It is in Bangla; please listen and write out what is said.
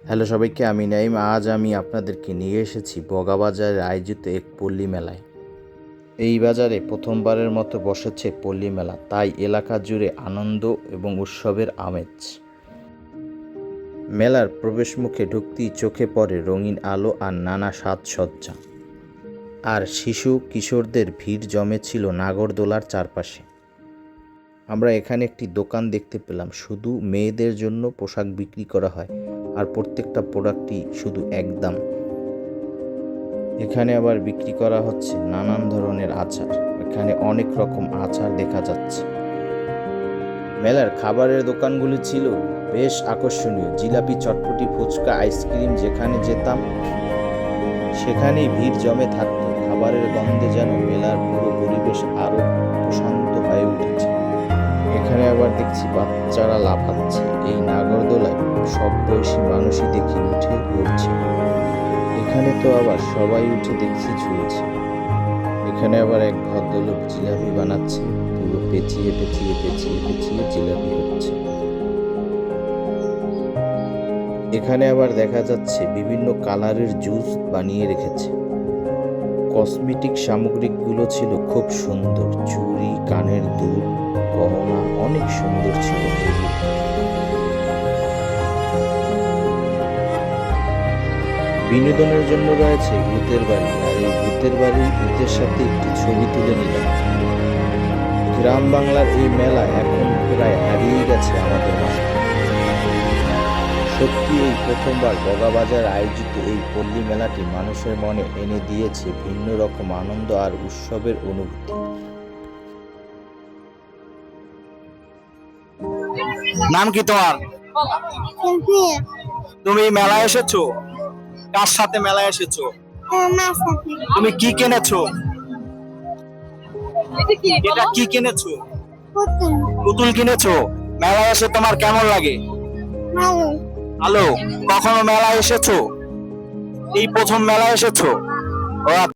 হ্যালো সবাইকে, আমি নাইম। আজ আমি আপনাদেরকে নিয়ে এসেছি বগাবাজারে আয়োজিত এক পল্লী মেলায়। এই বাজারে প্রথমবারের মতো বসেছে পল্লী মেলা, তাই এলাকা জুড়ে আনন্দ এবং উৎসবের আমেজ। মেলার প্রবেশমুখে ঢুকতেই চোখে পড়ে রঙিন আলো আর নানা সাজসজ্জা, আর শিশু কিশোরদের ভিড় জমেছিল নাগরদোলার চারপাশে। আমরা এখানে একটি দোকান দেখতে পেলাম, শুধু মেয়েদের জন্য পোশাক বিক্রি করা হয়, আর প্রত্যেকটা প্রোডাক্টই শুধু একদম। এখানে আবার বিক্রি করা হচ্ছে নানান ধরনের আচার। এখানে অনেক রকম আচার দেখা যাচ্ছে। মেলার খাবারের দোকানগুলি ছিল বেশ আকর্ষণীয়। জিলাপি, চটপটি, ফুচকা, আইসক্রিম, যেখানে যেতাম সেখানেই ভিড় জমে থাকতো। খাবারের গন্ধে যেন মেলার পুরো পরিবেশ আরো প্রশান্ত হয়ে উঠেছে। এখানে আবার দেখছি বাচ্চারা লাফাচ্ছে। এই নাগরদোলায় সব বয়সী মানুষই দেখি উঠে ঘুরছে। এখানে তো আবার সবাই উঠে দেখছি ঝুলছে। এখানে আবার এক ভদ্রলোক জিলাপি বানাচ্ছে, পুরো পেঁচিয়ে পেঁচিয়ে পেঁচিয়ে পেঁচিয়ে জিলাপি হচ্ছে। এখানে আবার দেখা যাচ্ছে বিভিন্ন কালারের জুস বানিয়ে রেখেছে। কসমেটিক সামগ্রিকগুলো ছিল খুব সুন্দর, চুড়ি, কানের দুল, গহনা অনেক সুন্দর ছিল এগুলো। বিনোদনের জন্য রয়েছে ভূতের বাড়ি, আর এই ভূতের বাড়ির ভূতের সাথে একটি ছবি তুলে নিলাম। গ্রাম বাংলার এই মেলা এখন প্রায় হারিয়ে গেছে আমাদের মাঝে। সত্যি এই প্রথমবার বগাবাজার আয়োজিত এই পল্লী মেলাটি মানুষের মনে এনে দিয়েছে ভিন্ন রকম আনন্দ আর উৎসবের অনুভূতি। নাম কি তোমার? তুমি মেলায় এসেছো? কার সাথে মেলায় এসেছো? তুমি কি কিনেছো? এটা কি কিনেছো? পুতুল কিনেছো? মেলায় এসে তোমার কেমন লাগে? ভালো। কখনো মেলায় এসেছো? এই প্রথম মেলায় এসেছো? ও